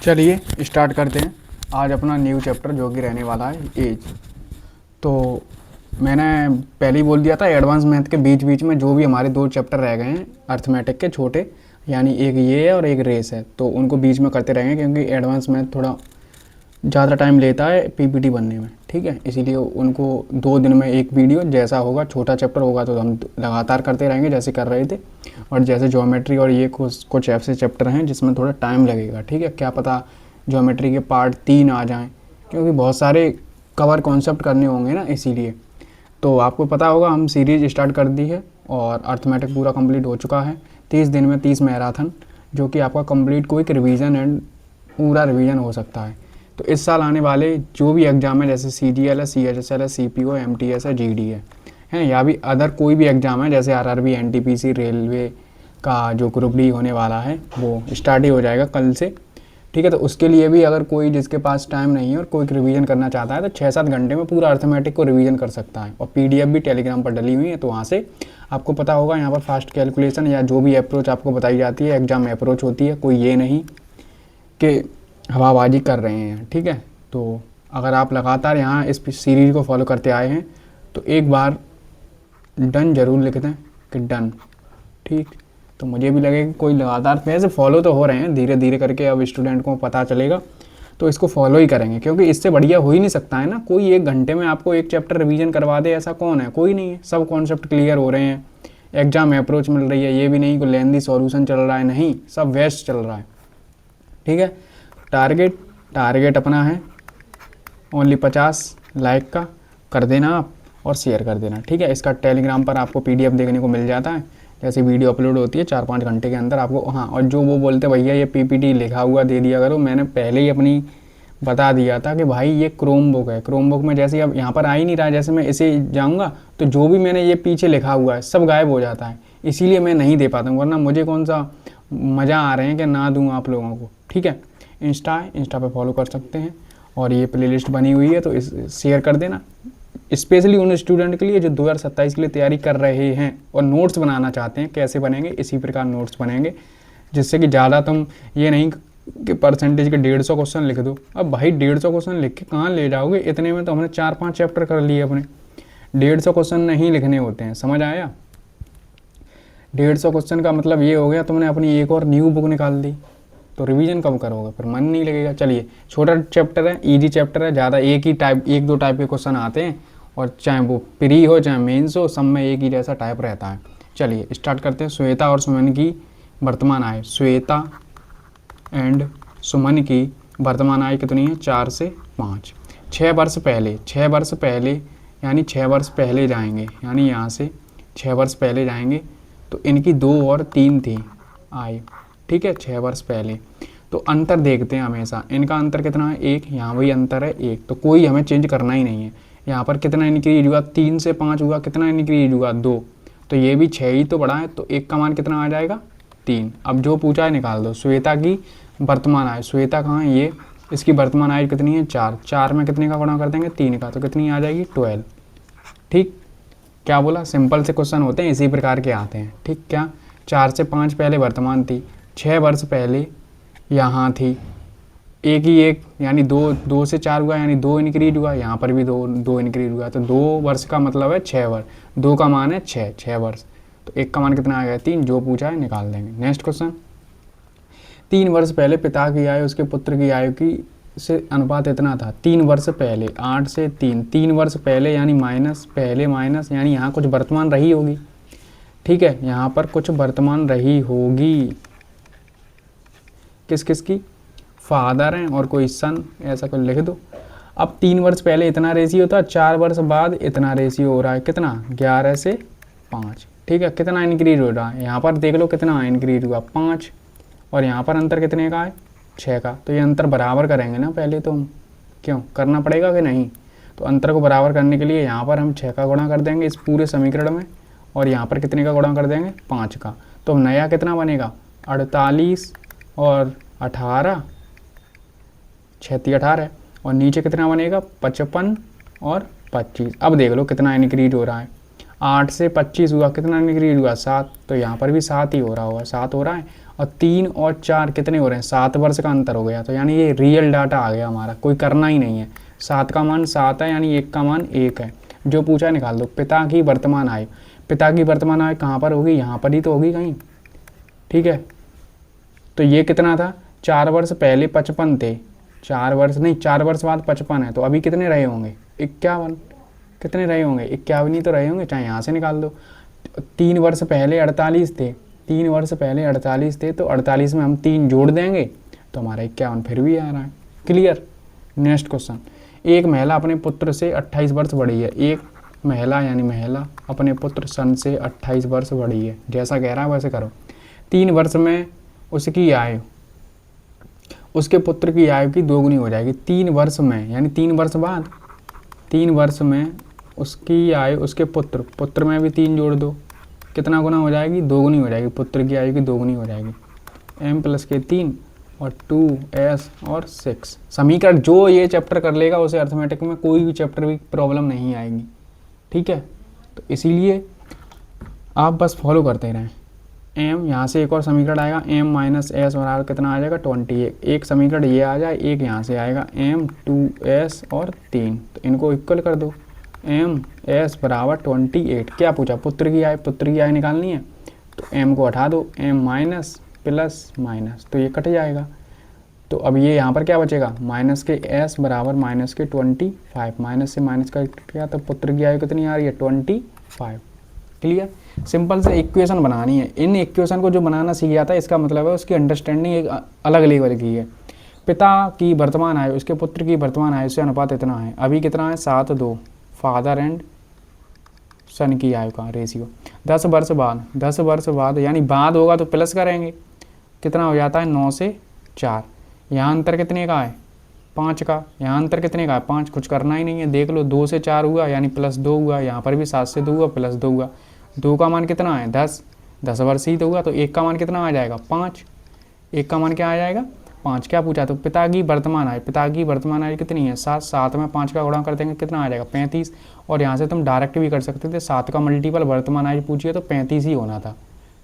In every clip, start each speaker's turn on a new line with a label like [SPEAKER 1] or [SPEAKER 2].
[SPEAKER 1] चलिए स्टार्ट करते हैं आज अपना न्यू चैप्टर जो कि रहने वाला है एज। तो मैंने पहले ही बोल दिया था एडवांस मैथ के बीच बीच में जो भी हमारे दो चैप्टर रह गए हैं अर्थमेटिक के छोटे, यानी एक ये है और एक रेस है, तो उनको बीच में करते रहेंगे क्योंकि एडवांस मैथ थोड़ा ज़्यादा टाइम लेता है पीपीटी बनने में। ठीक है, इसीलिए उनको 2 दिन में एक वीडियो जैसा होगा, छोटा चैप्टर होगा तो हम लगातार करते रहेंगे जैसे कर रहे थे, और जैसे ज्योमेट्री और ये कुछ ऐसे चैप्टर हैं जिसमें थोड़ा टाइम लगेगा। ठीक है, क्या पता ज्योमेट्री के पार्ट 3 आ जाएं क्योंकि बहुत सारे कवर कॉन्सेप्ट करने होंगे ना, इसीलिए। तो आपको पता होगा हम सीरीज स्टार्ट कर दी है और अर्थमेटिक पूरा कंप्लीट हो चुका है। 30 दिन में 30 मैराथन, जो कि आपका कंप्लीट क्विक रिवीजन एंड पूरा रिवीजन हो सकता है। तो इस साल आने वाले जो भी एग्ज़ाम है जैसे CGL है, CHSL है, CPO है, MTS है, GD है या भी अदर कोई भी एग्ज़ाम है जैसे RRB, NTPC, रेलवे का जो ग्रुप डी होने वाला है वो स्टार्ट ही हो जाएगा कल से। ठीक है, तो उसके लिए भी अगर कोई जिसके पास टाइम नहीं है और कोई रिवीजन करना चाहता है तो 6-7 घंटे में पूरा अर्थमेटिक को रिवीजन कर सकता है। और PDF भी टेलीग्राम पर डली हुई है, तो वहाँ से आपको पता होगा यहाँ पर फास्ट कैलकुलेशन या जो भी अप्रोच आपको बताई जाती है एग्ज़ाम में अप्रोच होती है, कोई ये नहीं कि हवाबाजी कर रहे हैं। ठीक है, तो अगर आप लगातार यहाँ इस सीरीज़ को फॉलो करते आए हैं तो एक बार डन ज़रूर लिख दें कि डन। ठीक, तो मुझे भी लगे कि कोई लगातार वैसे फॉलो तो हो रहे हैं धीरे धीरे करके, अब स्टूडेंट को पता चलेगा तो इसको फॉलो ही करेंगे क्योंकि इससे बढ़िया हो ही नहीं सकता है ना। कोई 1 घंटे में आपको एक चैप्टर रिवीजन करवा दे ऐसा कौन है? कोई नहीं है। सब कॉन्सेप्ट क्लियर हो रहे हैं, एग्जाम में अप्रोच मिल रही है, ये भी नहीं कोई लेंदी सॉल्यूशन चल रहा है, नहीं, सब वेस्ट चल रहा है। ठीक है, टारगेट अपना है ओनली 50 लाइक का कर देना आप और शेयर कर देना। ठीक है, इसका टेलीग्राम पर आपको PDF देखने को मिल जाता है जैसे वीडियो अपलोड होती है 4-5 घंटे के अंदर आपको। हाँ, और जो वो बोलते भैया ये PPT लिखा हुआ दे दिया करो, मैंने पहले ही अपनी बता दिया था कि भाई ये क्रोम बुक है, क्रोम बुक में जैसे अब यहाँ पर आ ही नहीं रहा, जैसे मैं इसे जाऊँगा तो जो भी मैंने ये पीछे लिखा हुआ है सब गायब हो जाता है, इसीलिए मैं नहीं दे पाता हूँ, वरना मुझे कौन सा मज़ा आ रहे हैं कि ना दूँ आप लोगों को। ठीक है, इंस्टा पे फॉलो कर सकते हैं और ये प्लेलिस्ट बनी हुई है तो इस शेयर कर देना, स्पेशली उन स्टूडेंट के लिए जो 2027 के लिए तैयारी कर रहे हैं और नोट्स बनाना चाहते हैं। कैसे बनेंगे? इसी प्रकार नोट्स बनेंगे जिससे कि ज़्यादा तुम ये नहीं कि परसेंटेज के 150 क्वेश्चन लिख दो। अब भाई 150 क्वेश्चन लिख के कहाँ ले जाओगे? इतने में तो हमने 4-5 चैप्टर कर लिए अपने। 150 क्वेश्चन नहीं लिखने होते हैं, समझ आया? 150 क्वेश्चन का मतलब ये हो गया तुमने अपनी एक और न्यू बुक निकाल दी, तो रिवीजन कब करोगे? फिर मन नहीं लगेगा। चलिए, छोटा चैप्टर है, इजी चैप्टर है, ज़्यादा एक दो टाइप के क्वेश्चन आते हैं और चाहे वो प्री हो चाहे मेंस हो, सब में एक ही जैसा टाइप रहता है। चलिए स्टार्ट करते हैं। श्वेता और सुमन की वर्तमान आय। श्वेता एंड सुमन की वर्तमान आय कितनी है? 4 से 5। 6 वर्ष पहले यानी 6 वर्ष पहले जाएंगे, यानी यहाँ से 6 वर्ष पहले जाएंगे तो इनकी 2 और 3 थी आय। ठीक है, 6 वर्ष पहले। तो अंतर देखते हैं हमेशा, इनका अंतर कितना है? 1। यहाँ वही अंतर है 1, तो कोई हमें चेंज करना ही नहीं है। यहाँ पर कितना इंक्रीज हुआ? 3 से 5 हुआ, कितना इंक्रीज हुआ? 2। तो ये भी 6 ही तो बढ़ा है, तो 1 का मान कितना आ जाएगा? 3। अब जो पूछा है निकाल दो। श्वेता की वर्तमान आय, श्वेता कहाँ है? ये, इसकी वर्तमान आय कितनी है? 4। 4 में कितने का गुणा कर देंगे? 3 का, तो कितनी आ जाएगी? 12। ठीक, क्या बोला? सिंपल से क्वेश्चन होते हैं, इसी प्रकार के आते हैं। ठीक, क्या 4 से 5 पहले वर्तमान थी, 6 वर्ष पहले यहाँ थी, एक ही एक यानी 2 से 4 हुआ यानी 2 इंक्रीज हुआ, यहाँ पर भी 2 इंक्रीज हुआ, तो 2 वर्ष का मतलब है 6 वर्ष। 2 का मान है 6 वर्ष, तो 1 का मान कितना आ गया? 3। जो पूछा है निकाल देंगे। Next question. 3 वर्ष पहले पिता की आयु उसके पुत्र की आयु की से अनुपात इतना था। 3 वर्ष पहले, 8 से 3, 3 वर्ष पहले यानी माइनस, पहले माइनस, यानी यहाँ कुछ वर्तमान रही होगी। ठीक है, यहाँ पर कुछ वर्तमान रही होगी, किस किस की? फादर हैं और कोई सन, ऐसा कुछ लिख दो। अब 3 वर्ष पहले इतना रेशियो था, 4 वर्ष बाद इतना रेशियो हो रहा है, कितना? 11 से 5। ठीक है, कितना इंक्रीज हो रहा है? यहाँ पर देख लो कितना इंक्रीज हुआ, 5। और यहाँ पर अंतर कितने का है? 6 का। तो ये अंतर बराबर करेंगे ना पहले तो हम, क्यों करना पड़ेगा कि नहीं? तो अंतर को बराबर करने के लिए यहाँ पर हम 6 का गुणा कर देंगे इस पूरे समीकरण में, और यहाँ पर कितने का गुणा कर देंगे? 5 का। तो नया कितना बनेगा? 48 और 18, 36 18, और नीचे कितना बनेगा? 55 और 25। अब देख लो कितना इंक्रीज हो रहा है। 8 से 25 हुआ, कितना इंक्रीज हुआ? 7। तो यहाँ पर भी 7 ही हो रहा होगा, 7 हो रहा है। और 3 और 4 कितने हो रहे हैं, 7 वर्ष का अंतर हो गया। तो यानी ये रियल डाटा आ गया हमारा, कोई करना ही नहीं है। 7 का मान 7 है, यानी 1 का मान 1 है। जो पूछा है निकाल दो। पिता की वर्तमान आयु, पिता की वर्तमान आयु कहाँ पर होगी, यहाँ पर ही तो होगी कहीं, ठीक है। तो ये कितना था, 4 वर्ष पहले 55 थे, 4 वर्ष नहीं, 4 वर्ष बाद 55 है, तो अभी कितने रहे होंगे, 51। कितने रहे होंगे, 51 ही तो रहे होंगे, चाहे यहाँ से निकाल दो। 3 वर्ष पहले 48 थे, 3 वर्ष पहले 48 थे, तो 48 में हम 3 जोड़ देंगे तो हमारा 51 फिर भी आ रहा है। क्लियर। नेक्स्ट क्वेश्चन, एक महिला अपने पुत्र से 28 वर्ष बड़ी है। एक महिला यानी महिला अपने पुत्र सन से 28 वर्ष बड़ी है, जैसा कह रहा है वैसे करो। 3 वर्ष में उसकी आयु, उसके पुत्र की आयु की दोगुनी हो जाएगी। 3 वर्ष में यानी 3 वर्ष बाद, 3 वर्ष में उसकी आयु, उसके पुत्र, पुत्र में भी 3 जोड़ दो, कितना गुना हो जाएगी, दोगुनी हो जाएगी। पुत्र की आयु की दोगुनी हो जाएगी। m प्लस के 3 और 2s और 6 समीकरण। जो ये चैप्टर कर लेगा उसे अर्थमेटिक में कोई भी चैप्टर की प्रॉब्लम नहीं आएगी, ठीक है। तो इसीलिए आप बस फॉलो करते रहें। m यहाँ से एक और समीकरण आएगा, m माइनस एस बराबर कितना आ जाएगा, 20। एक समीकरण ये आ जाए, एक यहाँ से आएगा m 2s और 3, तो इनको इक्वल कर दो। m s बराबर 28। क्या पूछा, पुत्र की आय, पुत्र की आय निकालनी है, तो m को हटा दो, m माइनस प्लस माइनस, तो ये कट जाएगा। तो अब ये यहाँ पर क्या बचेगा, माइनस के s बराबर माइनस के 25, माइनस से माइनस का क्या, तो पुत्र की आयु कितनी आ रही है, 25। क्लियर। सिंपल से इक्वेशन बनानी है। इन इक्वेशन को जो बनाना सीख जाता है, इसका मतलब है उसकी अंडरस्टैंडिंग एक अलग लेवल की है। पिता की वर्तमान आयु उसके पुत्र की वर्तमान आयु से अनुपात इतना है, अभी कितना है, 7:2, फादर एंड सन की आयु का रेशियो। 10 वर्ष बाद, 10 वर्ष बाद यानी बाद होगा तो प्लस करेंगे, कितना हो जाता है, 9 से 4। यहाँ अंतर कितने का है, 5 का। यहाँ अंतर कितने का है, 5। कुछ करना ही नहीं है, देख लो, 2 से 4 हुआ यानी +2 हुआ। यहाँ पर भी 7 से 2 हुआ, +2 हुआ। 2 का मान कितना है, 10, 10 वर्ष ही तो हुआ, तो 1 का मान कितना आ जाएगा, 5। 1 का मान क्या आ जाएगा, 5। क्या पूछा, तो पिता की वर्तमान आयु, पिता की वर्तमान आयु कितनी है, 7। 7 में 5 का गुणा कर देंगे, कितना आ जाएगा, 35। और यहाँ से तुम डायरेक्ट भी कर सकते थे, 7 का मल्टीपल वर्तमान आयु पूछिए तो 35 ही होना था,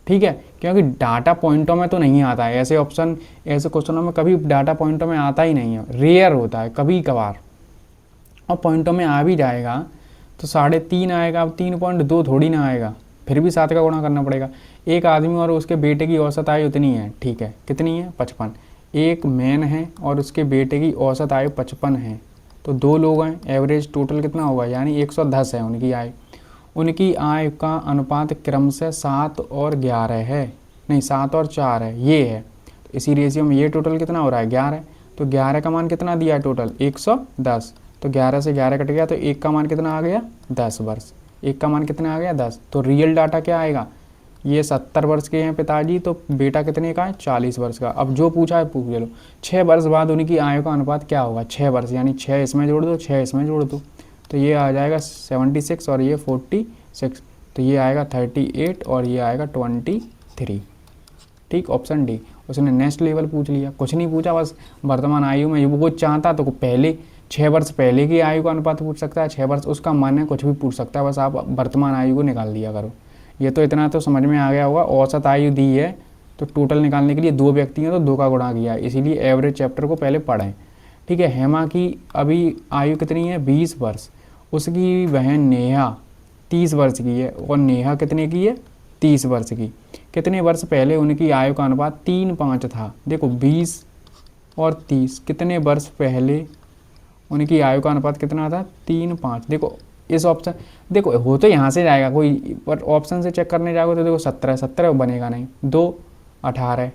[SPEAKER 1] ठीक है। क्योंकि डाटा पॉइंटों में तो नहीं आता है, ऐसे ऑप्शन, ऐसे क्वेश्चनों में कभी डाटा पॉइंटों में आता ही नहीं है, रेयर होता है कभी कभार। और पॉइंटों में आ भी जाएगा तो 3.5 आएगा, अब 3.2 थोड़ी ना आएगा, फिर भी 7 का गुणा करना पड़ेगा। एक आदमी और उसके बेटे की औसत आयु उतनी है, ठीक है, कितनी है, 55। एक मैन है और उसके बेटे की औसत आयु 55 है, तो 2 लोग हैं, एवरेज टोटल कितना होगा, यानी 110 है उनकी आयु। उनकी आय का अनुपात क्रम से 7 और 11 है, नहीं 7 और 4 है, ये है। तो इसी रेशियो में ये टोटल कितना हो रहा है, 11। तो 11 का मान कितना दिया है टोटल, 110। तो 11 से 11 कट गया, तो 1 का मान कितना आ गया, 10 वर्ष। 1 का मान कितना आ गया, 10। तो रियल डाटा क्या आएगा, ये 70 वर्ष के हैं पिताजी, तो बेटा कितने का है, 40 वर्ष का। अब जो पूछा है पूछ लो। 6 वर्ष बाद उनकी आयु का अनुपात क्या होगा, 6 वर्ष, यानी 6 इसमें जोड़ दो, 6 इसमें जोड़ दो, तो ये आ जाएगा 76 और ये 46, तो ये आएगा 38 और ये आएगा 23, ठीक, ऑप्शन डी। उसने नेक्स्ट लेवल पूछ लिया, कुछ नहीं पूछा, बस वर्तमान आयु में वो चाहता तो पहले 6 वर्ष पहले की आयु का अनुपात पूछ सकता है, 6 वर्ष उसका मान है, कुछ भी पूछ सकता है, बस आप वर्तमान आयु को निकाल दिया करो। ये तो इतना तो समझ में आ गया होगा। औसत आयु दी है तो टोटल निकालने के लिए 2 व्यक्ति हैं तो 2 का गुणा किया, इसीलिए एवरेज चैप्टर को पहले पढ़ें, ठीक है। हेमा की अभी आयु कितनी है, 20 वर्ष। उसकी बहन नेहा 30 वर्ष की है, और नेहा कितने की है, 30 वर्ष की। कितने वर्ष पहले उनकी आयु का अनुपात 3:5 था। देखो 20 और 30, कितने वर्ष पहले उनकी आयु का अनुपात कितना था, 3:5। देखो इस ऑप्शन, देखो हो तो यहाँ से जाएगा कोई, पर ऑप्शन से चेक करने जाओगे तो देखो 17 बनेगा नहीं, 2 18,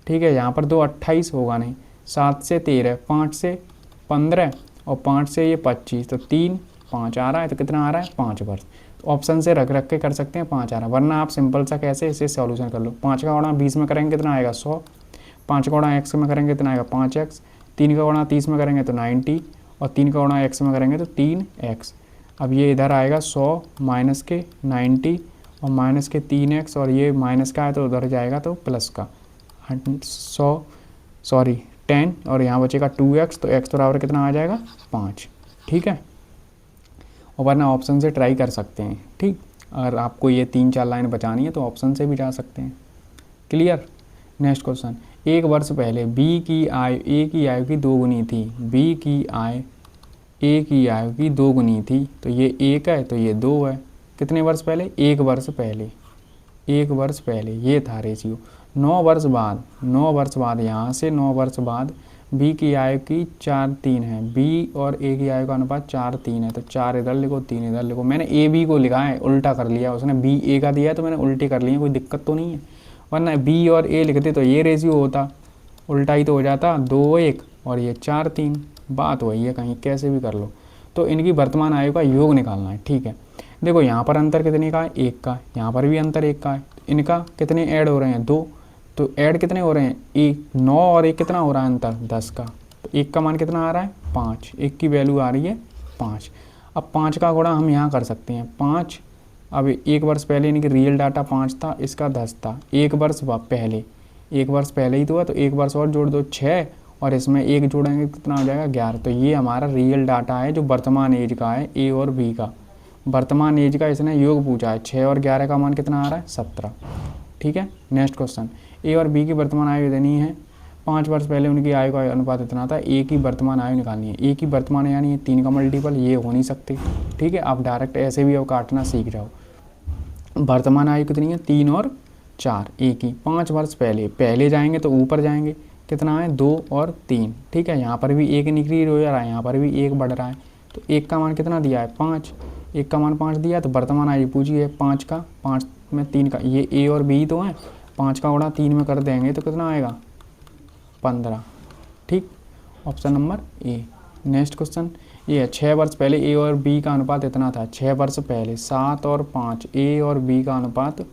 [SPEAKER 1] ठीक है, यहाँ पर 2 28 होगा नहीं, 7 से 13, 5 से 15 और 5 से ये 25, तो 3 5 आ रहा है, तो कितना आ रहा है, 5 वर्ष। तो ऑप्शन से रख के कर सकते हैं, 5 आ रहा है, वरना आप सिंपल सा कैसे इसे सॉल्यूशन कर लो। 5 का गुणा 20 में करेंगे कितना आएगा, 100। 5 का गुणा x में करेंगे कितना आएगा, 5x। 3 का गुणा 30 में करेंगे तो 90, और 3 का गुणा x में करेंगे तो 3x। अब ये इधर आएगा 100 माइनस के 90 और माइनस के 3x, और ये माइनस का है तो उधर जाएगा तो प्लस का 10, और यहाँ बचेगा 2x, तो x बराबर कितना आ जाएगा, 5, ठीक है। और वरना ऑप्शन से ट्राई कर सकते हैं, ठीक। अगर आपको ये 3-4 लाइन बचानी है तो ऑप्शन से भी जा सकते हैं, क्लियर। नेक्स्ट क्वेश्चन, एक वर्ष पहले बी की आयु ए की आयु की 2 गुनी थी। बी की आयु ए की आयु की 2 गुनी थी, तो ये 1 है तो ये 2 है। कितने वर्ष पहले? 1 वर्ष पहले। 1 वर्ष पहले ये था रेशियो। 9 वर्ष बाद, 9 वर्ष बाद यहाँ से 9 वर्ष बाद बी की आयु की 4:3 है। बी और ए की आयु का अनुपात 4:3 है, तो 4 इधर लिखो 3 इधर लिखो। मैंने ए बी को लिखा है, उल्टा कर लिया, उसने बी ए का दिया है तो मैंने उल्टी कर लिया, कोई दिक्कत तो नहीं है। वरना बी और ए लिखते तो ये रेशियो होता, उल्टा ही तो हो जाता, 2:1 और ये 4:3। बात वही है, कहीं कैसे भी कर लो। तो इनकी वर्तमान आयु का योग निकालना है, ठीक है। देखो यहाँ पर अंतर कितने का है? 1 का। यहाँ पर भी अंतर 1 का है। इनका कितने ऐड हो रहे हैं? 2। तो ऐड कितने हो रहे हैं? 1, 9 और 1 कितना हो रहा है अंतर? 10 का। तो 1 का मान कितना आ रहा है? 5। 1 की वैल्यू आ रही है 5। अब 5 का गुणा हम यहाँ कर सकते हैं। 5, अब 1 वर्ष पहले इनकी रियल डाटा 5 था, इसका 10 था। 1 वर्ष पहले, 1 वर्ष पहले ही तो है, तो 1 वर्ष और जोड़ दो 6, और इसमें 1 जोड़ेंगे कितना हो जाएगा? 11। तो ये हमारा रियल डाटा है जो वर्तमान एज का है, ए और बी का। वर्तमान एज का इसने योग पूछा है। 6 और 11 का मान कितना आ रहा है? 17। ठीक है। नेक्स्ट क्वेश्चन, ए और बी की वर्तमान आयु देनी है। 5 वर्ष पहले उनकी आयु का अनुपात इतना था। ए की वर्तमान आयु निकालनी है। ए की वर्तमान यानी ये 3 का मल्टीपल, ये हो नहीं सकते। ठीक है, आप डायरेक्ट ऐसे भी अब काटना सीख जाओ। वर्तमान आयु कितनी है? 3 और 4 ए की। 5 वर्ष पहले, पहले जाएंगे तो ऊपर जाएंगे, कितना है? 2 और 3। ठीक है, यहाँ पर भी 1 इंक्रीज हो रहा है, यहाँ पर भी 1 बढ़ रहा है। तो 1 का मान कितना दिया है? 5। 1 का मान 5 दिया, तो वर्तमान आयु पूछी है 5 का। 5 में 3 का, ये ए और बी तो हैं, 5 का गुणा 3 में कर देंगे तो कितना आएगा? 15। ठीक, option number A. Next question ये है, 6 वर्ष पहले ए और बी का अनुपात इतना था। 6 वर्ष पहले, 7 और 5, ए और बी का अनुपात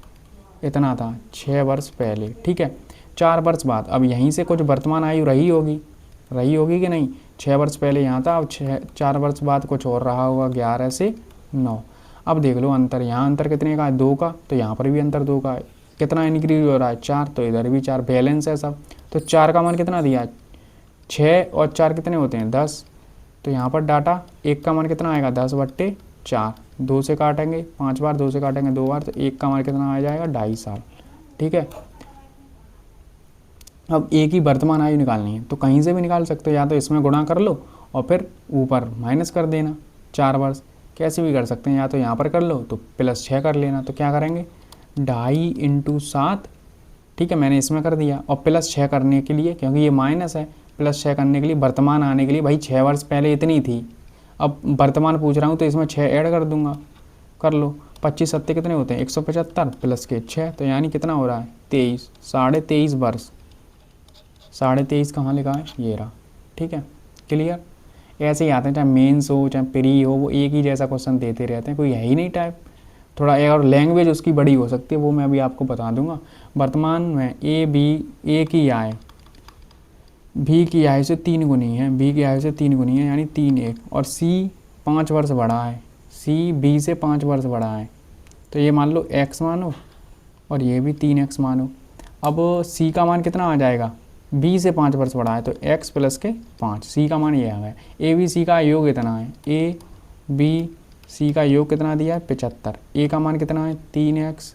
[SPEAKER 1] इतना था 6 वर्ष पहले। ठीक है, 4 वर्ष बाद, अब यहीं से कुछ वर्तमान आयु रही होगी कि नहीं? 6 वर्ष पहले यहाँ था, अब 4 वर्ष बाद कुछ और रहा होगा, 11 से 9। अब देख लो अंतर, यहाँ अंतर कितने का है? 2 का। तो यहाँ पर भी अंतर 2 का है। कितना इंक्रीज हो रहा है? 4। तो इधर भी 4, बैलेंस है सब। तो 4 का मान कितना दिया? 6 और 4 कितने होते हैं? 10। तो यहाँ पर डाटा 1 का मान कितना आएगा? 10/4। 2 से काटेंगे 5 बार, 2 से काटेंगे 2 बार, तो 1 का मान कितना आ जाएगा? 2.5 साल। ठीक है, अब ए की वर्तमान आयु निकालनी है, तो कहीं से भी निकाल सकते हो, या तो इसमें गुणा कर लो और फिर ऊपर माइनस कर देना 4 वर्ष, कैसे भी कर सकते हैं। या तो यहाँ पर कर लो तो +6 कर लेना। तो क्या करेंगे? 2.5 × 7। ठीक है, मैंने इसमें कर दिया, और +6 करने के लिए, क्योंकि ये माइनस है, +6 करने के लिए वर्तमान आने के लिए, भाई 6 वर्ष पहले इतनी थी, अब वर्तमान पूछ रहा हूँ तो इसमें 6 ऐड कर दूंगा। कर लो, 25 7 कितने होते हैं? 175 प्लस के 6, तो यानी कितना हो रहा है? 23, 23.5 वर्ष। 23.5 कहाँ लिखा है? ये रहा। ठीक है, क्लियर। ऐसे ही आते हैं, चाहे मेंस हो चाहे प्री हो, वो एक ही जैसा क्वेश्चन देते रहते हैं, कोई है ही नहीं टाइप। थोड़ा और लैंग्वेज उसकी बड़ी हो सकती है, वो मैं अभी आपको बता दूंगा। वर्तमान में ए की आय बी की आयु से 3 गुनी है, बी की आयु से 3 गुनी है, यानी 3 और सी 5 वर्ष बड़ा है, सी बी से 5 वर्ष बड़ा है। तो ये मान लो x मानो और ये भी 3x मानो। अब सी का मान कितना आ जाएगा? बी से 5 वर्ष बड़ा है, तो x + के 5, सी का मान ये आ गया। ए बी सी का योग इतना है, ए बी सी का योग कितना दिया है? 75। ए का मान कितना है? 3x,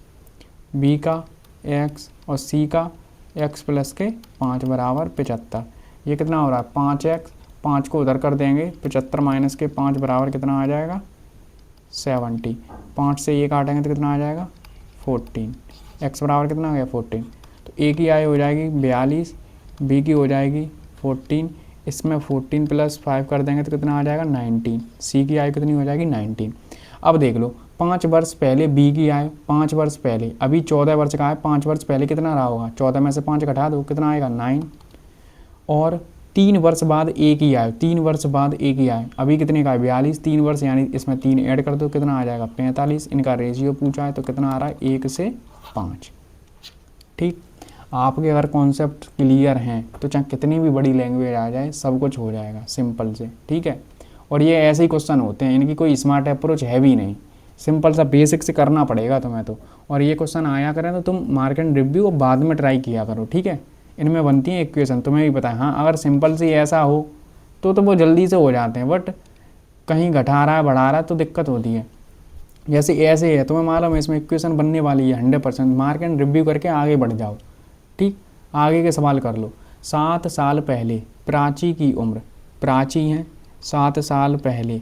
[SPEAKER 1] बी का x और सी का x + के 5 बराबर 75। ये कितना हो रहा है? 5x, 5 को उधर कर देंगे, 75 - के 5 बराबर कितना आ जाएगा? 70। 5 से ये काटेंगे तो कितना आ जाएगा? 14। x बराबर कितना आ गया? 14। तो ए की आयु हो जाएगी 42, बी की हो जाएगी 14, इसमें 14 + 5 कर देंगे तो कितना आ जाएगा? 19। सी की आयु कितनी हो जाएगी? 19। अब देख लो, 5 वर्ष पहले बी की आयु, 5 वर्ष पहले, अभी 14 वर्ष का है, 5 वर्ष पहले कितना रहा होगा? 14 में से 5 घटा दो, कितना आएगा? 9। और 3 वर्ष बाद ए की आयु, 3 वर्ष बाद ए की आयु अभी कितने का है? 42। 3 वर्ष यानी इसमें 3 ऐड कर दो, कितना आ जाएगा? 45। इनका रेशियो पूछा है तो कितना आ रहा है? 1 से 5। ठीक, आपके अगर कॉन्सेप्ट क्लियर हैं तो चाहे कितनी भी बड़ी लैंग्वेज आ जाए, सब कुछ हो जाएगा सिंपल से। ठीक है, और ये ऐसे ही क्वेश्चन होते हैं, इनकी कोई स्मार्ट अप्रोच है भी नहीं, सिंपल सा बेसिक से करना पड़ेगा तुम्हें तो। और ये क्वेश्चन आया करें तो तुम मार्क एंड रिव्यू और बाद में ट्राई किया करो। ठीक है, इनमें बनती है इक्वेशन, तुम्हें भी पता है। हाँ, अगर सिंपल से ऐसा हो तो वो जल्दी से हो जाते हैं, बट कहीं घटा रहा है बढ़ा रहा है तो दिक्कत होती है। जैसे ऐसे है, तुम्हें मालूम है इसमें इक्वेशन बनने वाली है 100%, मार्क एंड रिव्यू करके आगे बढ़ जाओ। ठीक, आगे के सवाल कर लो। 7 साल पहले प्राची की उम्र, प्राची हैं 7 साल पहले